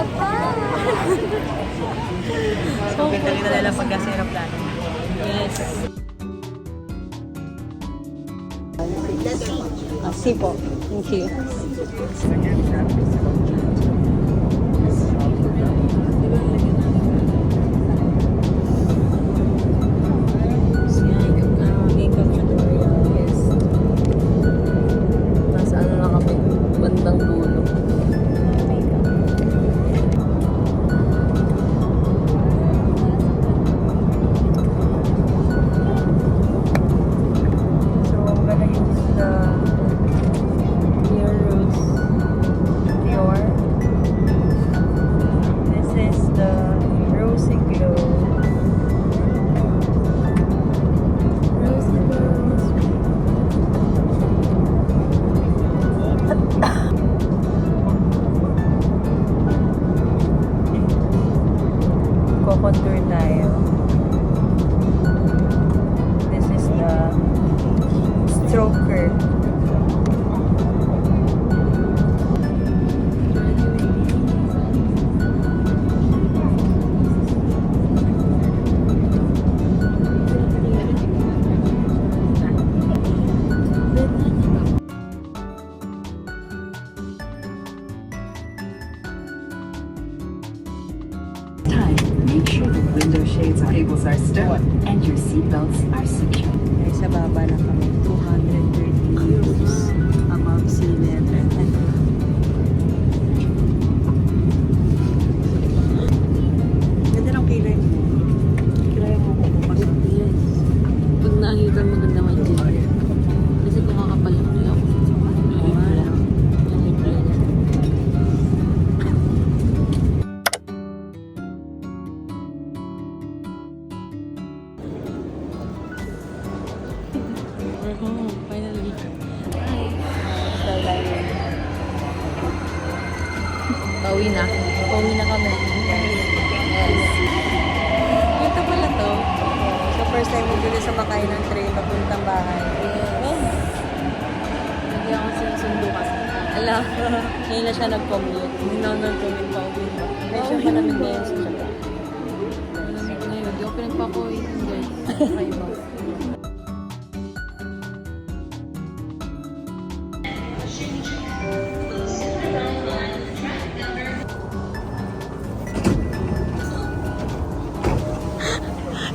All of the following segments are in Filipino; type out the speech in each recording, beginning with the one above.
Japan! So, ganda rin na nila pagka sa aeroplano. Yes. C po. Thank you. Contour tayo. This is the stroker. Make sure the window shades cables are stuck and your seatbelts are secure. Ay, sa baba na kami. 230 euros above sea level. Ganda ng kilay mo. Kilay mo ko pumasok. Yes. Pag nakita mo ganda may gin. Kasi kung kakapal yung niya ako. Yung libre niya. Finally. Pauwi na. Pauwi na kami. Yes. Ito pala to. So first time ko dito sa bakay ng train papuntang bahay. Yes. Hindi ako sinusundo kasi. Ala, ngayon na siya nag-commute. Hindi na ako nag-commute pa uwi. Medyo malamig ngayon sa Japan. Malamig na yun. Hindi ako pinagpapawitin guys. Kakaiba.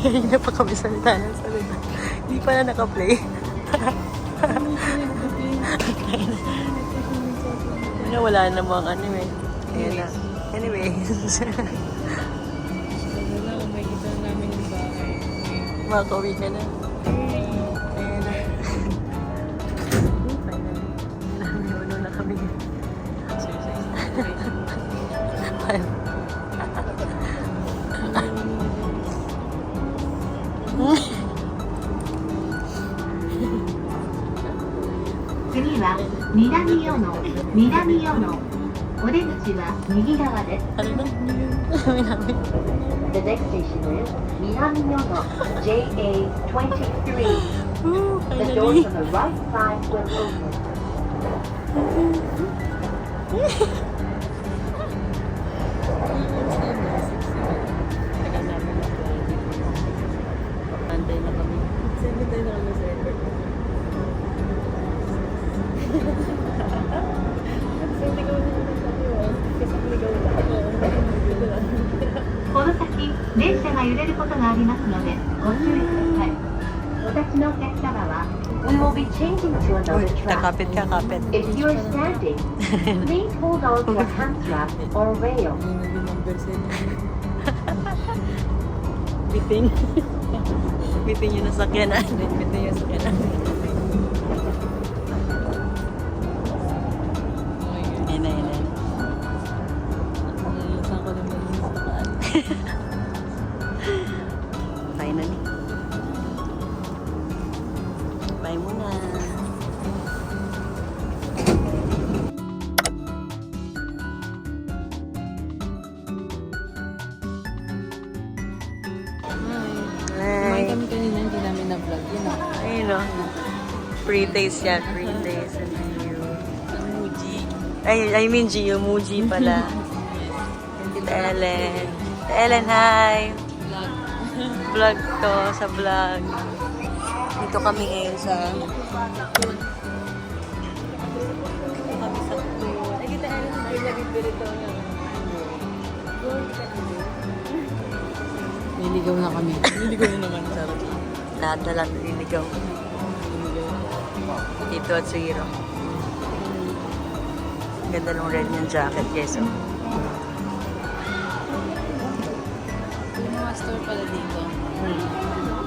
Hindi na pa kami salita ng salita. Hindi pa na naka-play. Ano, wala namang ano eh. Ayan na. Anyways. Wala kung may kita namin yung bahay. Makauwi ka na. Ayan na. Finally. Namin na kami. Bye. 次は南与野お出口は右側です。 Ano na? Kami namin. The next station is 南与野 JA23. The doors Finally. on the right side will open. Tagal namin mag-fly. Antay na kami. Sige tayo na kami sa airport. Ligaw na naman tayo ah. Kasi ligaw na ako. この先、電車が揺れることがありますので、ご注意ください。お立ちのお客様は、We will be changing to Uy, another track. kakapit ka, kapit. If you are standing, please hold on to a hand strap or rail. Hindi na binumber sa inyo. Biting. Biting yung nasakyan natin. Biting yung nasakyan natin. Ayun na, ayun na. Nalisan ko naman yung sakaan. Finally. Bye muna. Kumain kami kanina, hindi namin na-vlog. Yun na. Ayun o. Free taste yan. Free taste. And Gio. Ang Muji. I mean Gio. Muji pala. Tita Ellen. Tita Ellen, hi! Vlog to, sa vlog. Dito kami ngayon sa... Dito kami sa food. Ay, Tita Ellen, hindi nabibili to niya. Niligaw na kami. Niligaw na naman, sarap. Lahat na lang nililigaw. Dito at Suiro. Ganda ng red yung jacket, guys. Oh. Yung mga store pala dito.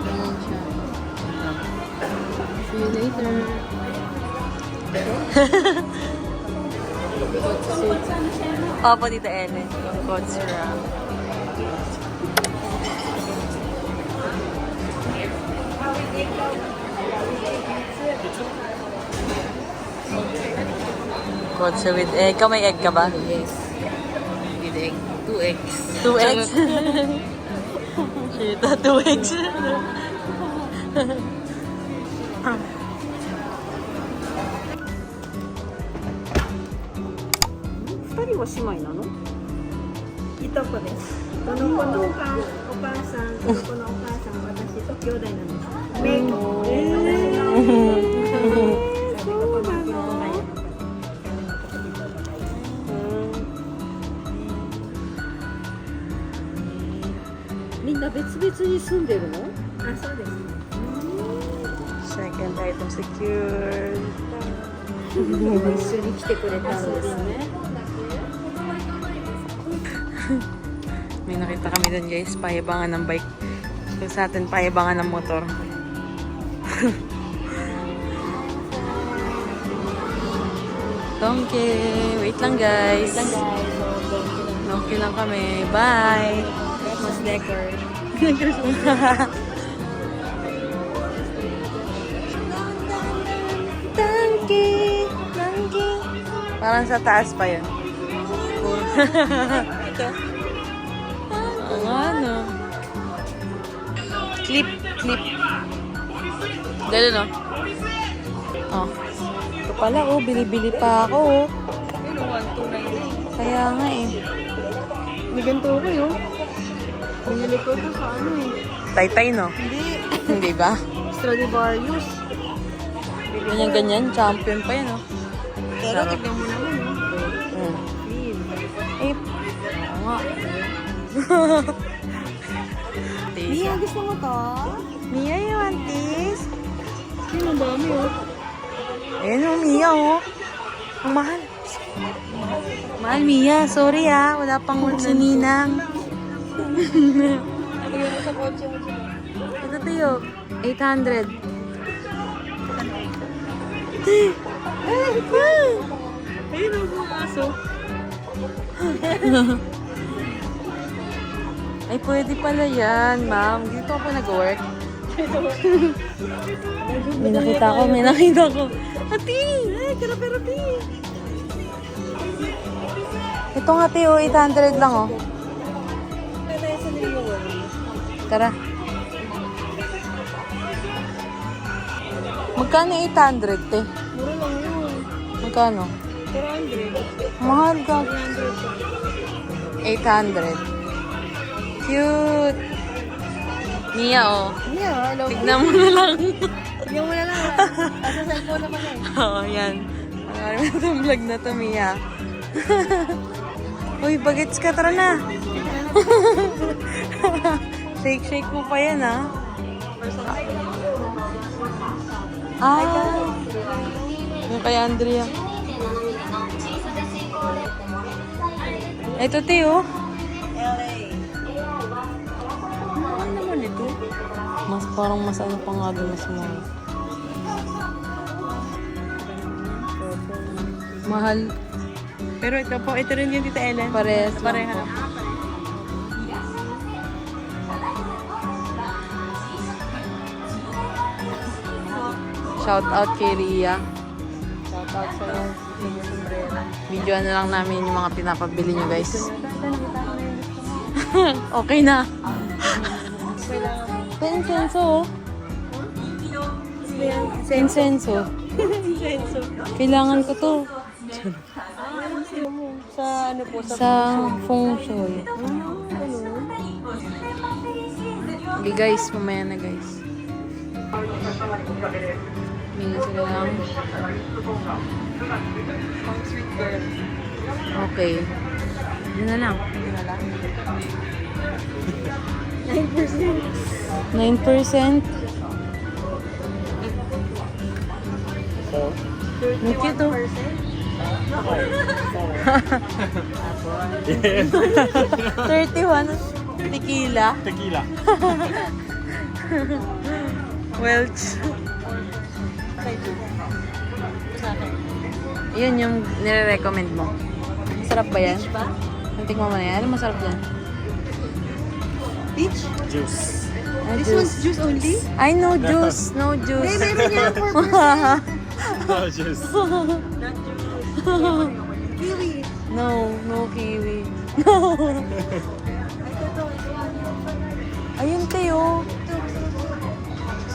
Ganyan siya. See you later. Opo, Tita Ellen. Yung Kotsura. Kotse with egg. Ikaw may egg ka ba? Yes. With egg. 2 eggs. 2 eggs? Kita, 2 eggs.いとこです。この子のお母さん、その子のお母さん、私と兄弟なんです。メイク。私のサビがパマプロとかやるからみんな別々に住んでるの？あ、そうですね。 Second item secured. 一緒に来てくれたんですね。 May nakita kami dun, guys. Payabangan ng bike. Kung sa atin, payabangan ng motor. Donkey! Wait lang, guys. Donkey lang kami. Bye! Christmas decor. Donkey! Donkey! Parang sa taas pa yun. Ito. Ang ano? Clip. Ganun, no? Oh. Ito pala, oh. Bili-bili pa ako, oh. Pero 1,299. Kaya nga, eh. May ganito ko yun. Pinili ko ito sa ano eh. Taytay, no? Hindi. Hindi ba? Stradivarius. Ganyan. Champion pa yan, oh. Pero Sarap. tignan mo naman oh. Hmm. Feel. Eh, oo nga. Mia, gusto mo to? Mia, you want this? Yun, ang dami oh. Ayan, oh, Mia, oh. Ang mahal. Mahal, Mia. Sorry, ah. Wala pang si Ninang. Ano yun sa kotse mo dyan? Ito tayo. 800. Ayun ang mga aso. Ay, pwede pala yan, ma'am. Dito ako nag-work. May nakita ko. Ati! Ay, karaperati! Ito nga, Teo. 800 lang, oh. Kaya tayo sa Nilo World. Tara. Magkano 800, te? Mura lang yun. Magkano? 400. Mahal ka. 300 pa. 800. Cute. Mia, oh. Yeah, hello. Tignan mo na lang. Tignan mo na lang. Asa cellphone naman eh. Oo, yan. Pangalan mo itong vlog na to, Mia. Uy, bagets ka. Tara na. Shake mo pa yan, ah. Yung kay Andrea. Ito, Teo. Ano naman ito? Mas parang mas ano pa nga doon, mas mahal. Mahal. Pero ito po, ito rin yung Tita Ellen. Pares. Pareha lang. Shout out kay Ria. Shout out sa video na lang namin yung mga pinapabili nyo, guys. Okay na. Incenso. Incenso. Kailangan ko to. Sa ano po, Sa feng shui. Okay guys, mamaya na guys. Bili sila lang. Okay. Yun na lang. 9%. 9%. Thank you too. 31 tequila. Tequila. Welch. Yun yung nire-recommend mo. Masarap ba yan? Tingnan mo na yan. Ano masarap dyan? Peach? Juice. This one's juice only? Ay, no juice. No juice. Meron yan 4%. No juice. Kiwi. No, no kiwi. No. Ayun kayo.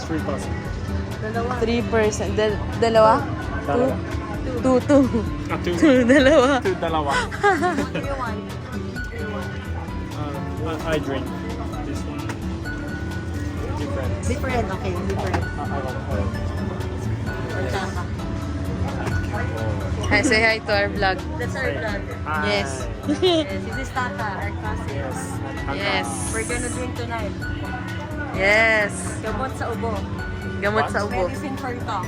3%. 3%. Dalawa? Dalawa. Two. Ah, two. Dalawa. Two dalawa. I drink this one. Different. Different, okay. Different. I want. Hi, say hi to our vlog. That's our vlog. Yes. Yes, this is Taka, our cousin. Yes. Yes. We're gonna drink tonight. Yes. Gamot sa ubo. Gamot sa ubo. Medicine for cough.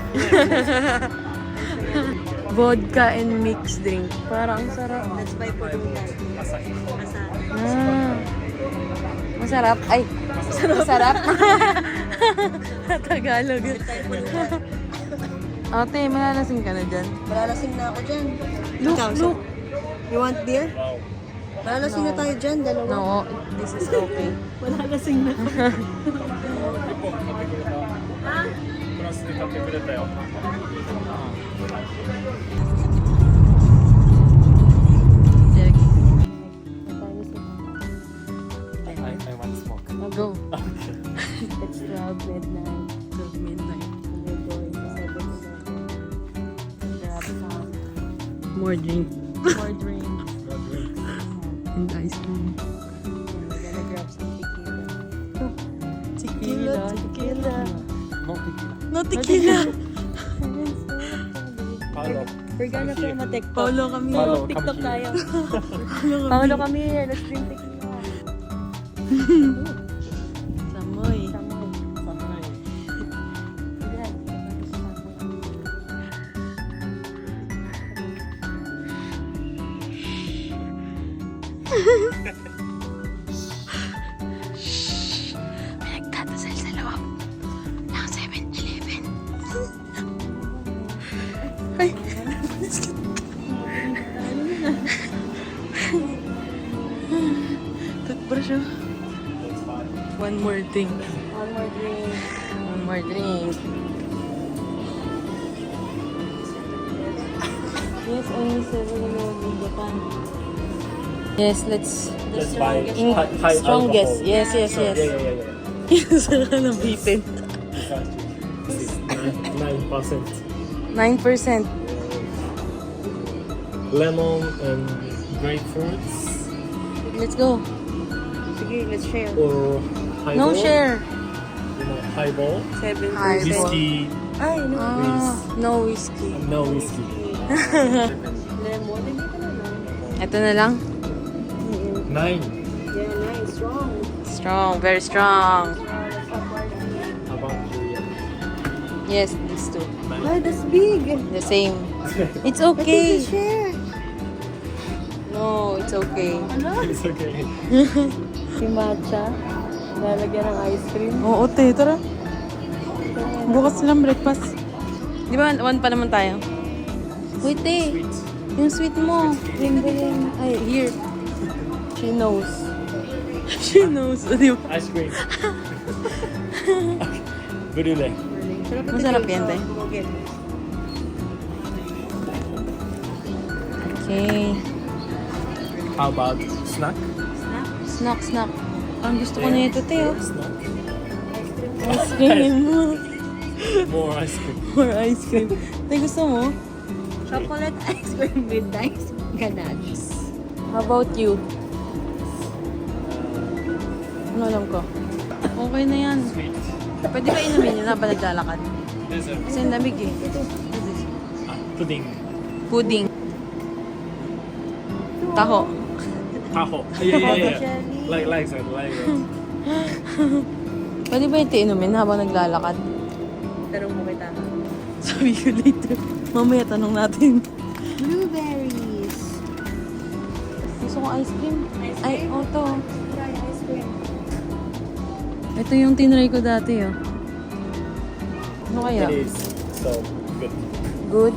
Vodka and mixed drink. Parang sarap. That's my pulutan. Asahi. Ah. Masarap. Ay, masarap. Tagalog. Ate, malalasing ka na dyan. Malalasing na ako dyan. Look, look. You want beer? Wow. Malalasing na tayo dyan, dalawa. No, this is okay. Malalasing na. プラスで買ってくれたよ。 I want smoke. Go. It's 12 midnight. 12 midnight. We're going to 7-Eleven. Grab some More drink. more drinks. And ice cream. And we're gonna grab some tequila. Tequila. No tequila. No tequila. Paolo. We're gonna film a TikTok. Paulo kami. Paolo, TikTok come tayo. here. Paolo kami here. Let's drink tequila. Samoy. Samoy. Yan. May nagtatasal sa loob ng 7-Eleven. Ay. Toothbrush oh. One more thing. One more drink. One more drink. Yes, only 7-Eleven in Japan. Yes, let's... Let's buy In high strongest. alcohol. Yes, yes, yes. Yeah. Saan ka nabitin? This is 9%. 9%. Lemon and grapefruits Let's go. Sige, let's share. or highball. No share. You know, highball. 7 Highball. Whiskey. Ay, no. Ah, no whiskey. No whiskey. Lemon. Hindi ka na lang. Ito na lang. 9. Yeah, nice. Strong. Strong, very strong. Let's stop partying. How about you? Yes, these two. Ay, that's big. The same. It's I think okay. we share. No, it's okay. It's okay. Si matcha. Lalagyan ng ice cream. Oo, te, tara. Bukas lang breakfast. Di ba, one pa naman tayo? Wait, te. Sweet. Yung sweet mo. Ring ba yan? Ay, here. She knows. She knows. Di ba? Ice cream. Brulee. Masarap yan, te. Okay. Okay. How about snack? Snack, snack. Ang gusto ko na ito, te, oh. Snack. Ice cream. More ice cream. More ice cream. Te, gusto mo? Chocolate ice cream with nice ganache. How about you? Ano alam ko? Okay na yan. Sweet. Pwede ba inumin yun habang naglalakad? Dessert. Kasi ang lamig eh. Pudding. Pudding. Taho. Taho. Yeah. Like that. Pwede ba ito inumin habang naglalakad? Tanong mo kita. Sabi ko later. Mamaya tanong natin. Blueberries. Gusto ko ice cream. Ay, to. Try ice cream. Ito yung tinry ko dati, oh. Ano kaya? It is so good. Good.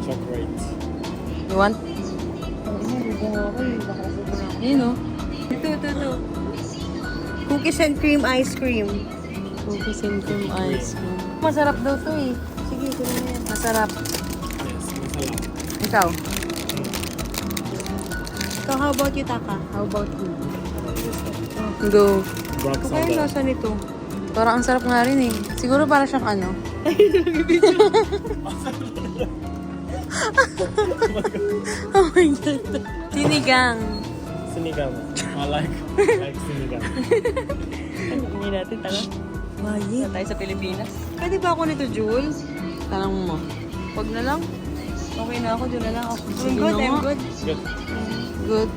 Chocolate. You want? Yun, oh. Ito. Cookies and cream ice cream. Cookies and cream ice cream. Masarap daw to, eh. Sige, ito na yan. Masarap. Yes, masala. Ikaw? So, how about you, Taka? How about you? Go. Rock Kaya yung sandal. lasa nito. Parang ang sarap nga rin, eh. Siguro para siyang ano? Oh my God. Sinigang. Sinigang. I like sinigang. Hindi natin, Taka. Bayi. Na tayo sa Pilipinas. Pwede ba ako nito, Jules? Tanong mo. Huwag na lang. Okay na ako, doon na lang ako. Sige I'm good, na I'm nga. good. Good. Good.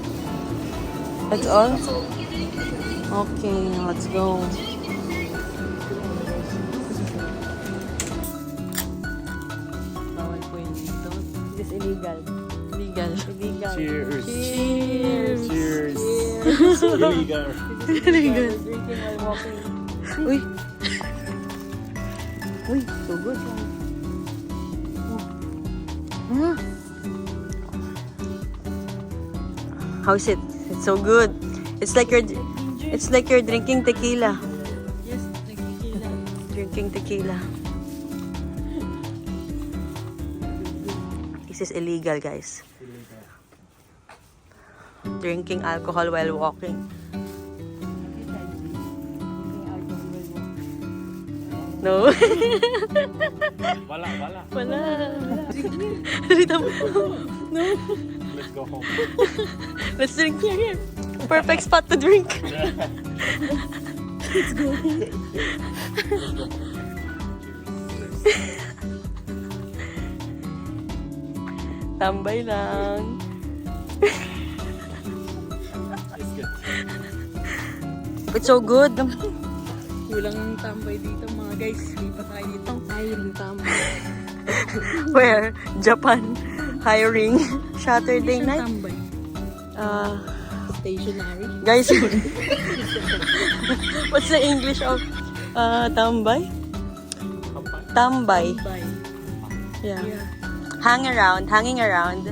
That's all? Okay, let's go. Bawal po yun dito. This illegal. Legal. Illegal. Cheers. Cheers. Cheers. Illegal. Legal. Drinking while walking. Uy. Uy, so good. How's it? It's so good. It's like you're drinking tequila. Yes, nagkikila. Drinking tequila. This is illegal, guys. Drinking alcohol while walking. No. Wala. Wala. Let's go home. Let's drink here. Perfect spot to drink. Tambay lang. It's good. It's so good. Kulang tambay dito mga guys. Lipat tayo dito. Hiring tambay. Where? Japan. Hiring. Saturday night. Tambay. Stationary. Guys, what's the English of tambay? Tambay. Tambay. Yeah. Yeah. Hanging around.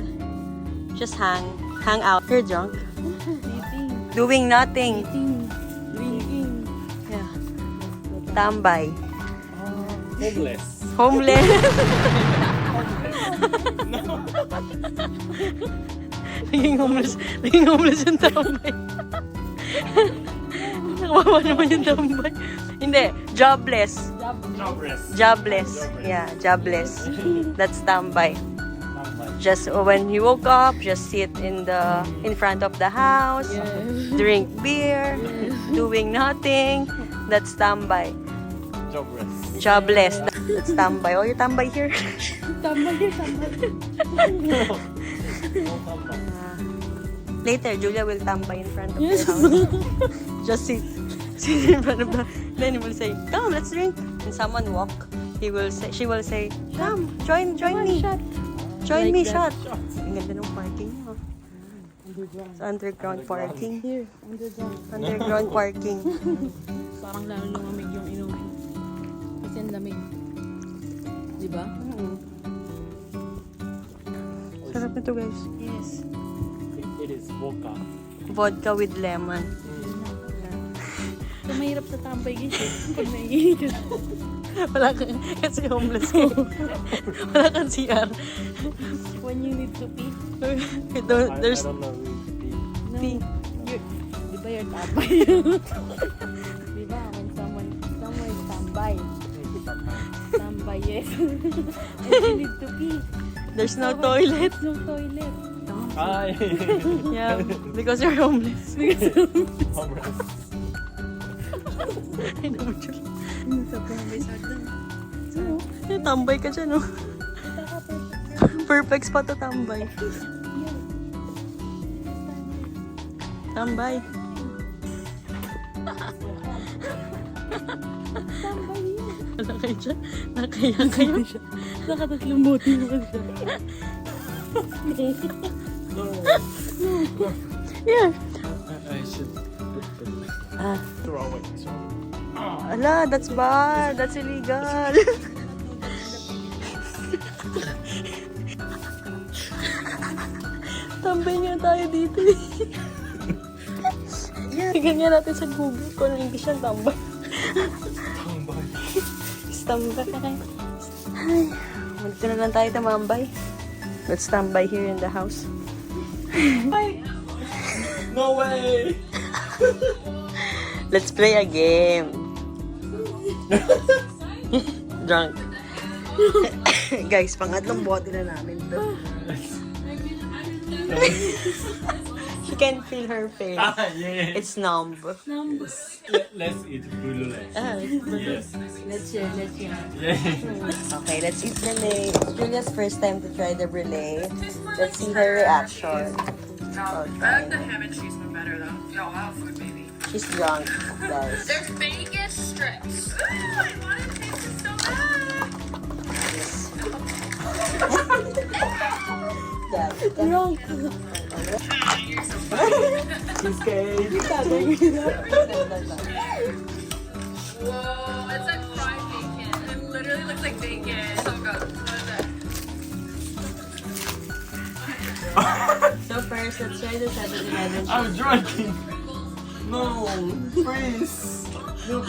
Just hang out. You're drunk. Eating. Doing nothing. Drinking. Yeah. Tambay. Homeless. Homeless. Naging homeless yung tambay. Nakawawa naman yung tambay. Hindi, jobless. Jobless. Yeah, jobless. That's tambay. Just when you woke up, just sit in front of the house, drink beer, doing nothing. That's tambay. Jobless. That's tambay. Oh, you're tambay here. Later, Julia will tambay in front of your house. Just sit in front of the. Then he will say, "Come, let's drink." And someone walk. She will say, "Come, join me. Join me, shot." Ang ganda ng parking niya. It's underground parking. Here, underground. Underground parking. Parang lalo lumamig yung inumin. Kasi ang lamig. Diba? Sarap nito, guys. Yes. It is vodka. Vodka with lemon. So, mahirap sa tambay guys eh. Pag naiinit. Wala kang, kasi homeless ka. Wala kang CR. When you need to pee. There's I don't know. No. pee. Di ba yung tambay? Di ba? When someone is tambay. Tambay, yes. And you need to pee. There's no toilet. No toilet. Hi. Yeah, because you're homeless. Homeless. I know, Julia. Tambay ka dyan, no? Perfect spot to tambay. Tambay. Wala kayo dyan. Nakaya kayo. Nakatatlong buti naman siya. Yeah. I should throw away. Ala, that's bad. That's illegal. Tambay nga tayo dito eh. Ganyan natin sa Google kung ano English yung tambay. Tambay. Ay, dito na lang tayo tumambay. Let's tambay here in the house. No way. Let's play a game. Drunk. Guys, pangatlong bote na namin to. She can feel her face. Yeah. It's numb. Let's eat brulee. Yes. Let's share. Yeah. Okay, let's eat brulee. It's Julia's first time to try the brulee. Let's see her reaction. I like the ham and cheese one better though. Yo, I'll have food baby. She's drunk, guys. There's Vegas strips. Ooh, I want to taste it so bad. Drunk. Whoa, it's like fried bacon. It literally looks like bacon. So good. What is it? So first, let's try the 7-Eleven. I'm drinking. No, please. Look.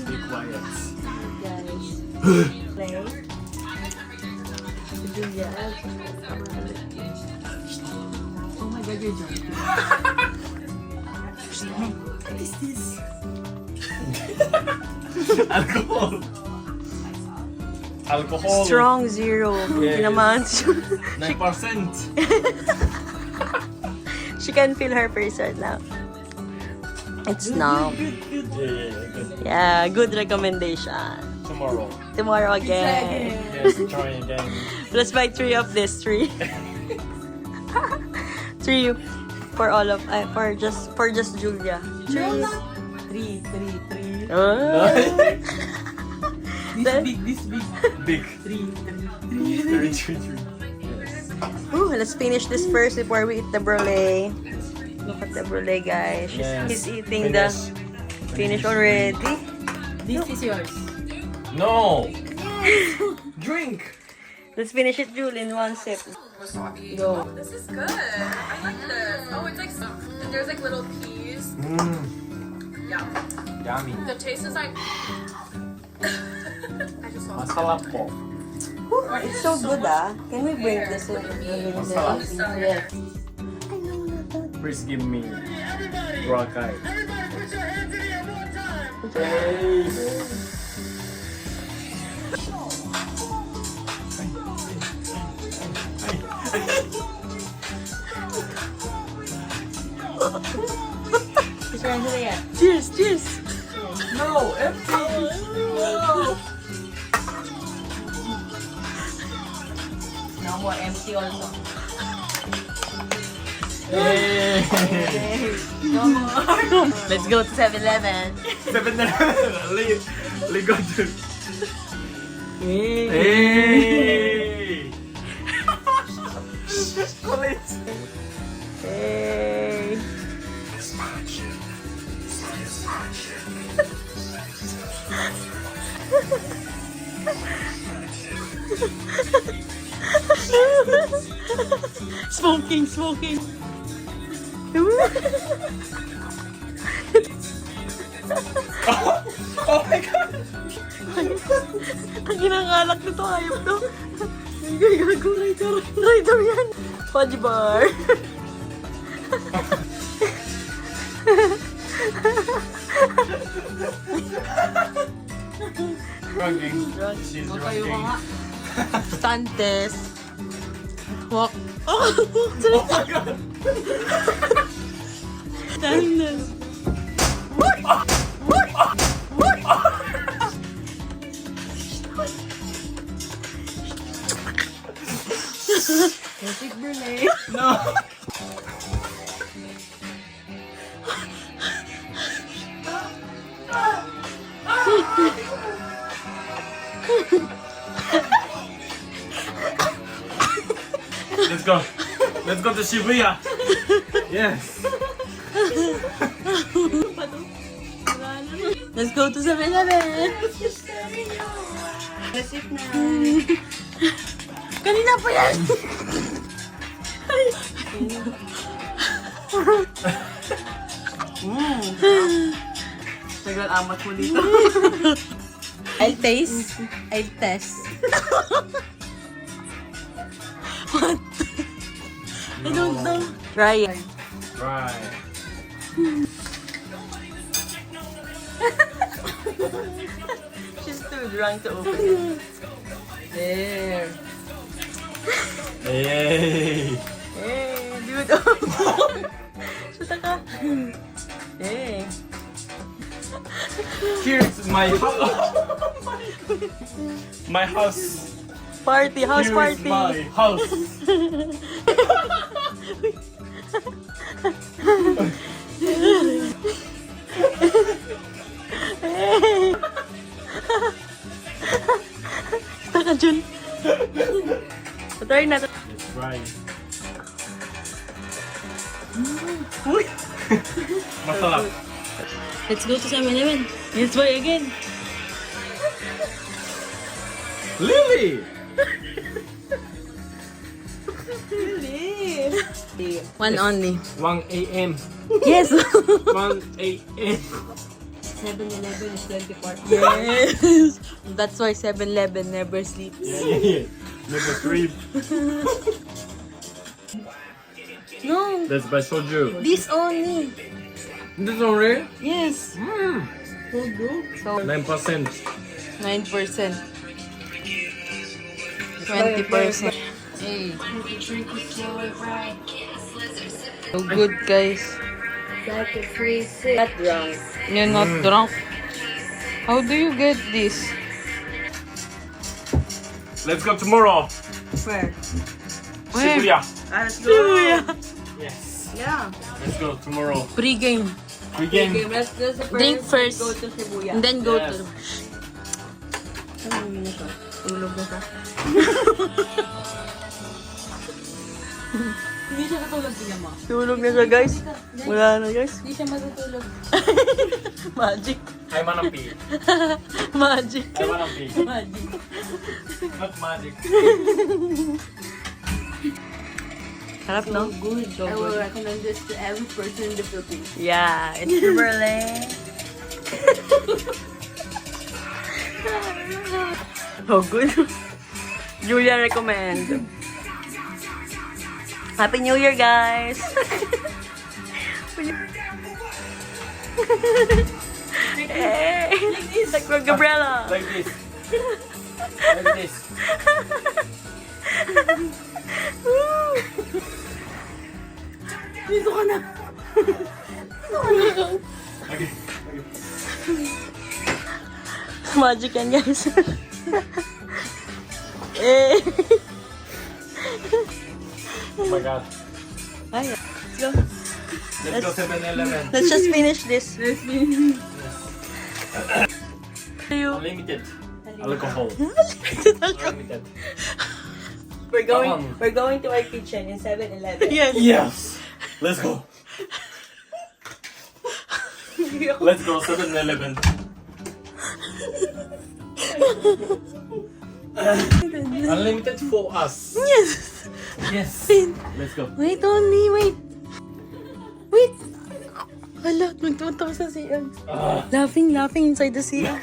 Be quiet. Guys. Play. Julia. Oh my god, you're drunk. Alcohol. Alcohol. Strong zero. Yes. Tinamaan. 9%. She can feel her face right now. It's numb. Yeah, good. Yeah, good recommendation. Tomorrow. Tomorrow again. Yes, try again. Let's buy 3 of this. 3. 3 for all of for just Julia. 3. 3. Oh. This big. Big. 3. 3. Yes. Ooh, let's finish this first before we eat the brulee. Look at the brulee, guys. Yes. He's eating the finish already. This is yours. No. Drink. Let's finish it, Julie, in 1 sip. Wasabi. Go. This is good. I like this. Oh, it's like and there's like little peas. Yeah. Yummy. The taste is like. I just want Masala po. It's so good, ah. Can we bring this in? Masala. Yes. Please give me Boracay. It's right here. Cheers, cheers. No, empty. No. Now more empty also. Hey. Let's go to 7-Eleven. 7-Eleven. Ligoto. Hey. Chocolate. Hey. Smoking. Oh my god. Ang ginangalak nito, ayop to. Ang gago, rider yan. Fudge bar. Ranking. She's Matayo ka ranking. nga. Stand test. Walk. Oh! Oh my god! Stand test. No! Let's go. Let's go to Shibuya. Yes. Let's go to 7-Eleven. Receipt na. Kanina pa yan. Tagal amat mo dito. I'll taste. I'll test. What? I don't know. Try it. Right. She's too drunk to open it. There. Hey. Hey, dude. Suta ka. Hey. Here's my house. My house. Party, house Here is party. my house. Suta ka, Jun. Try na. Let's try. Uy. Masarap. Let's go to 7-Eleven. Let's buy again. Lily. One only. 1 a.m. Yes. 1 a.m. 7-Eleven is 24. Yes. That's why 7-Eleven never sleeps. Yeah. Never sleep. No. That's by soju. This only. This already? Yes. So 9%. 9%. 20%. Hey. So good, guys. Not drunk. You're not drunk. How do you get this? Let's go tomorrow. Where? Where? Shibuya. Let's go. Yes. Yeah. Let's go tomorrow. Pre-game. Weekend. Okay, let's Drink first. go to Shibuya. And then go Yes. to... Tulog na ka. Hindi siya katulog din mo. Tulog na siya, guys. Wala na, guys. Hindi siya matutulog. Magic. I wanna pee. Magic. I wanna pee. Magic. Not magic. Sarap, no? Good. So I will good. recommend this to every person in the Philippines. Yeah, it's Timberland. Oh, good. Julia recommend. Happy New Year, guys. Hey, like Gabriela. Like this. Like this. Dito ka na. Okay. Magic yan, guys. Eh. Oh my god. Ay, let's go. Let's go 7-Eleven. Let's just finish this. Unlimited. Alcohol. Unlimited. Come on. We're going to our kitchen in 7-Eleven. Yes. Yes. Let's go. Let's go 7-Eleven. Unlimited for us. Yes. Yes. Let's go. Wait only, wait. Wait. Hala, nagtunta ko sa CR. Laughing inside the CR.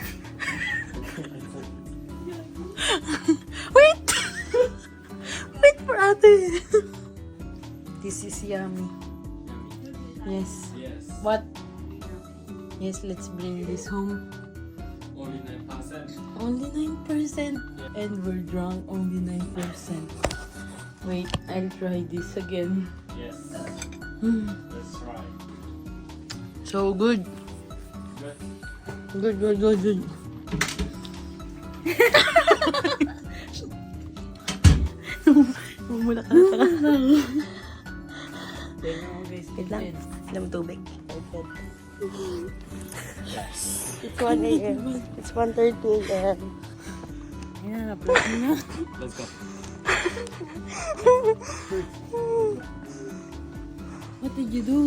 Wait! Wait for ate. This is yummy. Yes. Yes. What? Yes, let's bring this home. Only 9%. Only 9%. And we're drunk only 9%. Wait, I'll try this again. Yes. Hmm. Let's try. So good. Good. Good. Mumula ka na. Wait lang. Ilang tubig. It's 1 a.m. It's 1:30 a.m. Yeah, pwede na. Let's go. What did you do?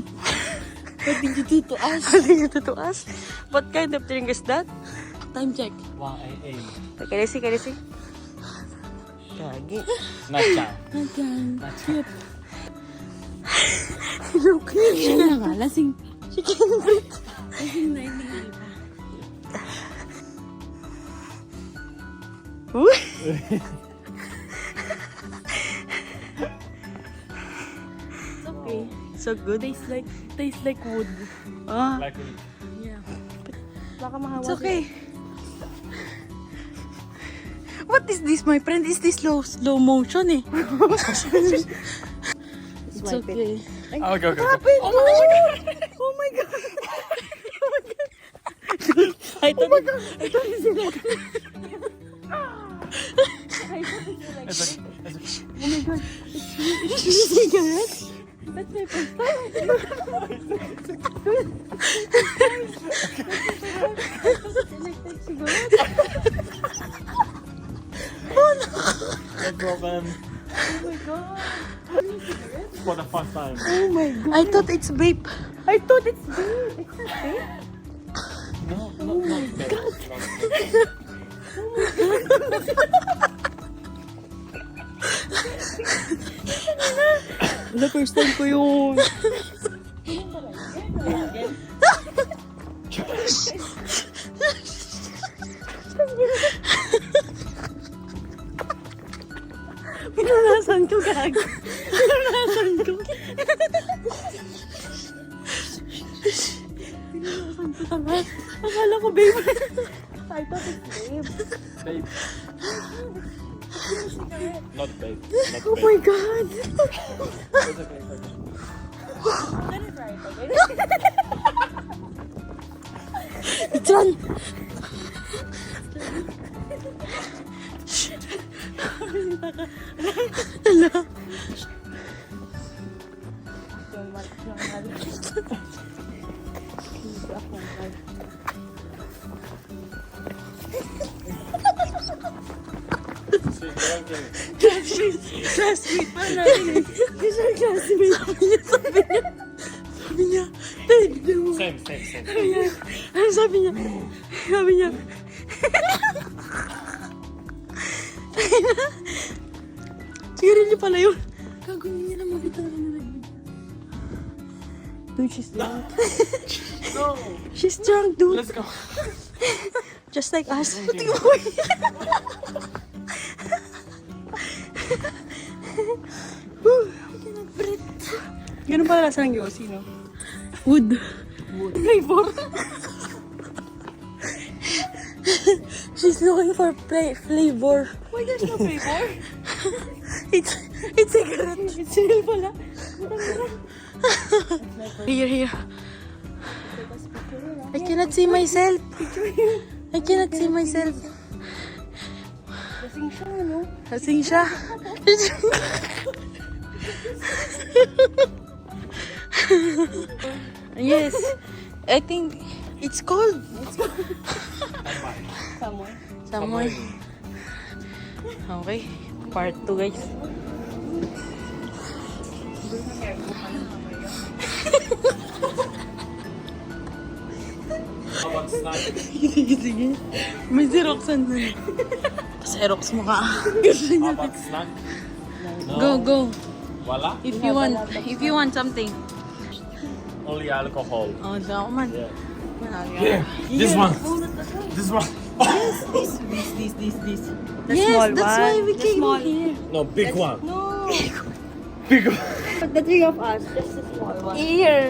What did you do to us? What did you do to us? What kind of drink is that? Time check. 1 a.m. Can I see? Gagi. Matcha. Nandiyan. Cute. Look. Siya na nga, lasing. Lasing na hindi. Uy! It's okay. So good. Tastes like wood. Ah, Like it. Yeah. baka mahawa. It's okay. What is this, my friend? Is this slow motion eh? It's Swipe it. okay. Oh, go. Oh my god! I thought it's like... It's okay. cigarette? That's my first time. Let's open. Oh my god. For the first time. Oh my god. I thought it's vape. I thought it's big. It's not big. No, not bad. Wala, first time ko yun. Pinunasan ko, gag. Pinunasan ko. Pinunasan ko tanga. Akala ko, babe. I thought it's babe. Babe. Not babe. Not Oh babe. my god. It's okay. It's okay. It's on. Hello. She's drinking. Classmate pa natin. He's our classmate. Sabi niya, tignan mo. Same. Ano sabi niya? Sabi niya. Sigarilyo pala yun. Gagawin niya lang mabitaw na nag-video. Dude, she's drunk. No. She's drunk, dude. Let's go. Just like us. Ganun pala lasa ng Yossi, no? Wood. Flavor. She's looking for flavor. Why there's no flavor? It's cigarette. It's real pala. Here. I cannot see myself. I cannot see myself. Lasing siya, no? Lasing siya. Yes. I think it's cold. Someone. Okay. Part 2, guys. How about snack? Sige. May Xeroxan na. Xerox mo ka. How about snack? No. Go. Wala? If you want something. Only alcohol. Oh, so ako man. Yeah. Yeah. This one. This one. This. The Yes, small that's one. why we The came small- here. No, big one. No. Big one. The three of us, just a small one. Here.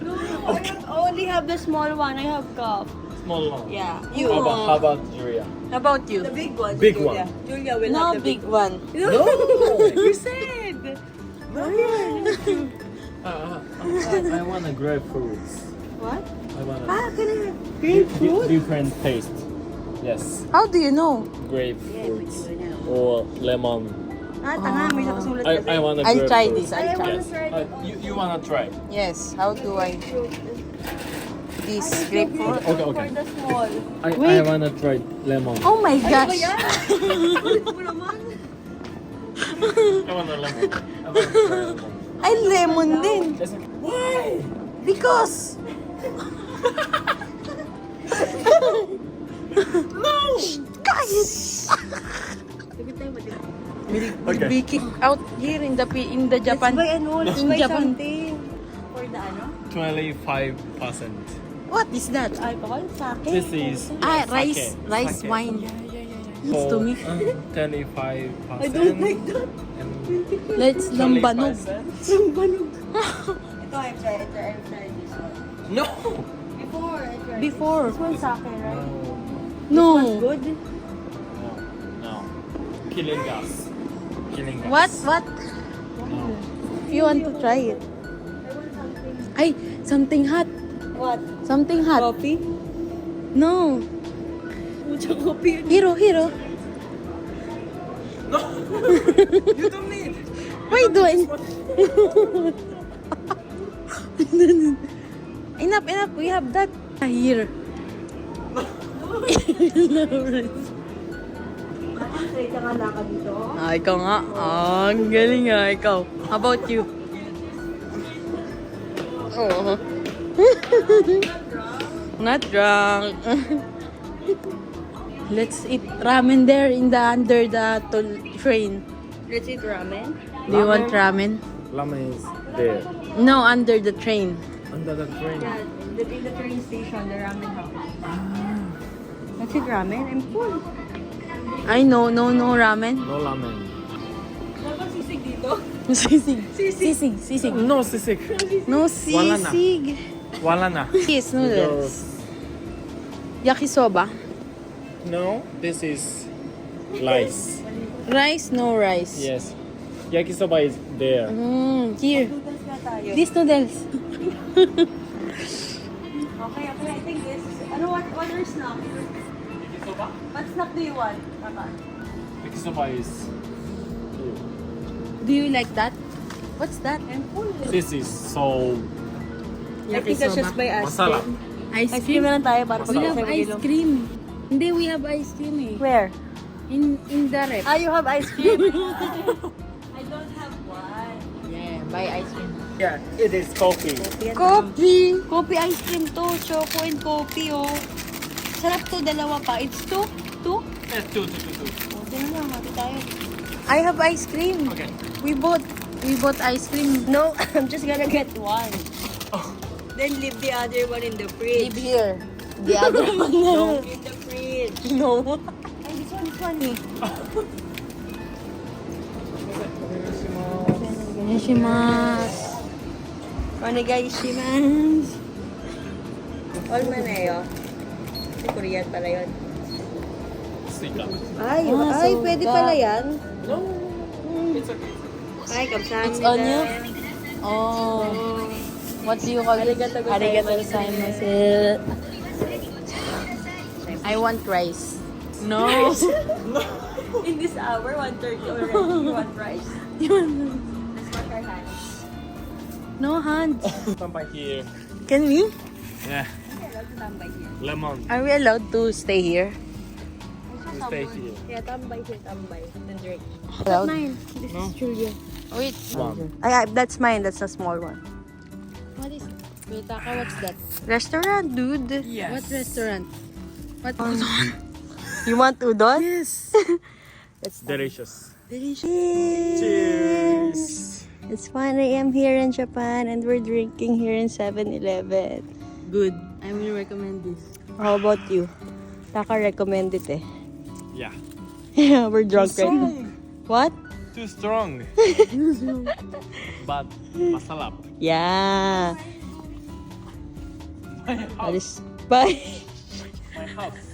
No, I only have the small one. I have cup. Small one. Yeah. How about Julia? How about you? The big one. Big Julia. one. Julia will No, have the big one. No. You said. I want a grapefruit. What? I want Ah, can I have a grapefruit? different taste. Yes, How do you know? grapefruit or lemon. Ah, tanga, may nakasulat I want a I'll grapefruit. try this. I'll I try. wanna try it. You wanna try? Yes. How do I? This grapefruit. Okay, okay. For the small. I wanna try lemon. Oh my gosh. Kulit mo naman. I want a lemon. I want to try lemon. Ay, lemon din. It's okay. Why? Because. No. Guys. Okay. Be kicked out here in the Japan. Buy ano, let's In buy Japan. something. For the ano? 25%. What is that? Alcohol? Sake? This is Rice sake. wine. Yes, to me. 25%. I don't like that. Let's lambanog. 20%. Ito, I try this one. No. Before, I tried. Before. This one's sake, right? No. Good? No. Killing gas. Killing gas. What? No. If you want to try it. Ay, something hot. What? Something hot. Coffee? No. Mucha coffee. Hero. No. You don't need. Why do I? Enough. We have that here. Straight ka nga lakad dito. Ikaw nga. Ang galing nga. Ikaw. How about you? Oh. Not drunk. Let's eat ramen there under the train. Let's eat ramen. Do you want ramen? Lemon is there. No, under the train. Under the train. Yeah, in the train station, the ramen house. Let's eat ramen. I'm full. I know, no ramen. No ramen. Dapat sisig dito? Sisig. No sisig. No Wala na. sisig. Wala na. Yes, noodles. Yakisoba. No, this is rice. Rice, no rice. Yes. Yakisoba is there. Here. Noodles na tayo. These noodles. Okay, I think this is... Ano, what other snack? Yakisoba? What snack do you want? Kaka? Yakisoba is Do you like that? What's that? I'm full. this is so I think that's just by us. masala. Ice Ice cream na lang tayo para We have pag ice cream. Hindi, we have ice cream eh. Where? In the rep. Ah, you have ice cream? I don't have one. Yeah, buy ice cream. Yeah, it is coffee. Coffee! Coffee ice cream to. Choco and coffee oh. Sarap to, dalawa pa. It's two? Yes, two. Tingnan lang, mati tayo. I have ice cream. Okay. We bought ice cream. No, I'm just gonna get one. Then leave the other one in the fridge. Leave here. The other one. No, in the fridge. No. Ay, this one. Konnichimasu. Onegaishimasu. All manayo. Si Korean pala yun. Sika. Ay, Ah, ay, so pwede that- pala yan. No, it's okay. Ay, kamsahamnida. It's on you? Oh. What do you call it? Arigato gozaimasu. Arigato gozaimasu. I want rice. No. In this hour, 1:30 already. You want rice? Let's wash our hands. No hands. Tambay here. Can we? Yeah, Okay, let's tambay here. lemon. Are we allowed to stay here? You stay here. Yeah, tambay here, tambay. Then drink. Allowed? This No. is Julia. Wait. One. That's mine. That's a small one. What is it? Wait, Taka, what's that? Restaurant, dude. Yes. What restaurant? What? You want udon? Yes. Delicious. Delicious. Cheers. It's 1 a.m. here in Japan and we're drinking here in 7-Eleven. Good. I will recommend this. How about you? Taka recommend it eh. Yeah. Yeah, we're drunk right now. What? Too strong. But masarap. Yeah. That is bye. My house.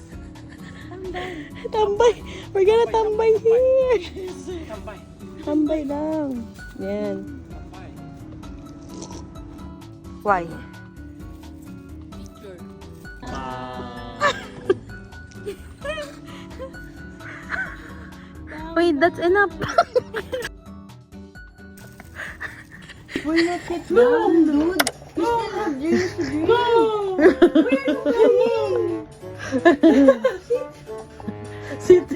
Tambay. We're gonna tambay here. Tambay. Tambay lang. Yan. Why? Picture. Wait, that's enough. We're not yet done, dude. We still have drinks to drink. Sit.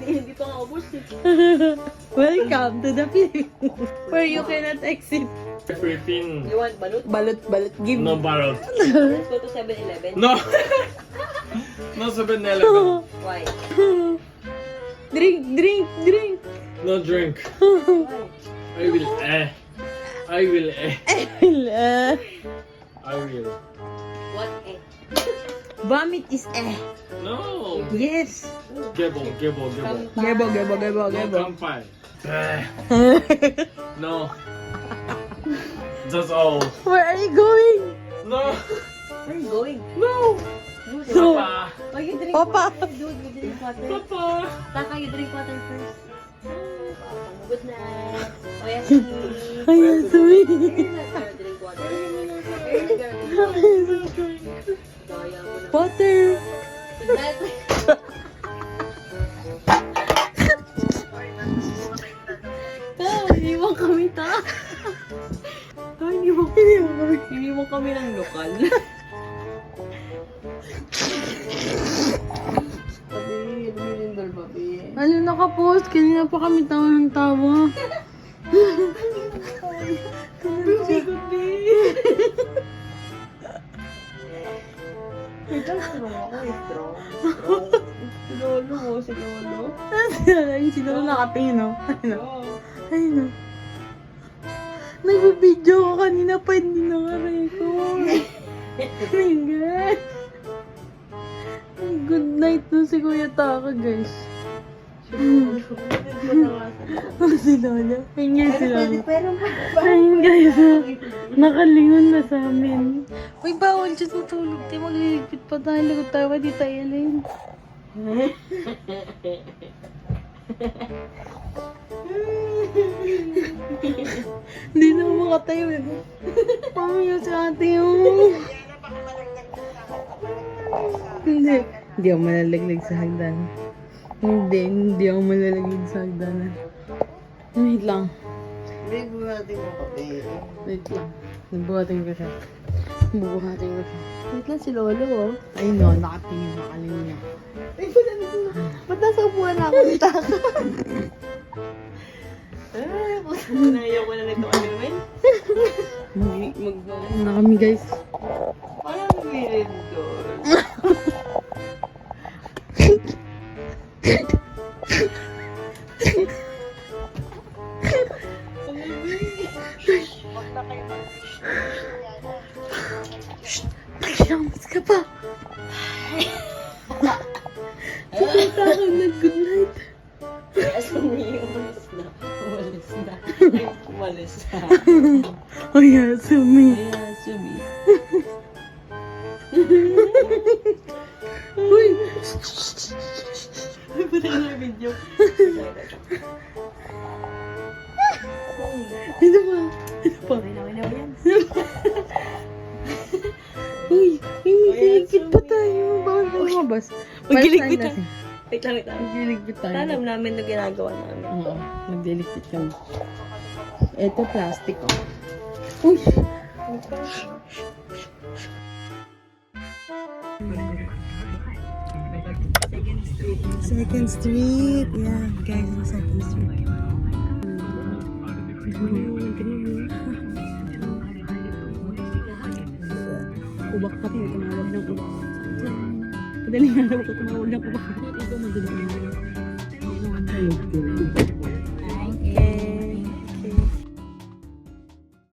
Hindi pa nga ubos eh. Welcome to the Philippines where you cannot exit. Philippine. You want balut? Balut. Give No barrel. Let's go to 7-Eleven. No. No 7-Eleven. Why? Drink. No drink. I will I will I will. What eh? Vomit is eh. No. Yes. Gebo. Gebo. No kampai. No. That's all. Where are you going? No. Where are you going? No. So, Papa. oh, you drink Papa. water. Dude, you drink water. Papa. Taka, you drink water first. Good night. Oh, yes, sweet. Oh, yeah, sweet. Drink water. Water. Good night. Iniwan kami ta. Iniwan kami ng lokal. Babi, lumilindol, babi. Ano nakapost? Kanina pa kami tawa ng tawa. Strong ako eh, strong. Si Lolo mo, si Lolo. Yung sino nakatingin, no? Ayun, no? Nagbibideo ko kanina pa, hindi naka-record. Oh my God. Good night no si Kuya Taka, guys. Si Lola. Ayun nga si Lola. Ayun guys, nakalingon na sa amin. Uy, bawal dyan matulog. Tayo magliligpit pa tayo. Lagot tayo, di tayo alin. Hindi na ako makatayo eh. Mami, yung sa ate yung... Hindi ako malalaglag sa hagdan. Hindi ako malalaglag sa hagdanan. Wait lang. Wait lang. Bubuhatin ko siya. Wait lang si Lolo, oh. Ay no, nakatingin, nakalingon niya. Ba't nasa upuan na ako dito? Naiyak ko na nito kami. Na kami, guys. Parang lumilindol. Nagkilamas ka pa. Pupunta ako nag-good night. Umalis na. Oh yeah, Sumi. Kaya, Sumi. Uy! Patay na yung video. Ito pa. Wala yan. Uy! Magkiligpit pa tayo. Bawal ka lumabas. Magkiligpit tayo. Wait lang. Magkiligpit tayo. Alam namin na ginagawa namin. Oo. Magdiligpit kami. Ito, plastic. Oh. Uy! Second Street. Yeah, guys, Second Street. Ubak pati, tumawag ng ubak. Padaling araw ko tumawag ng ubak. Ito, madali.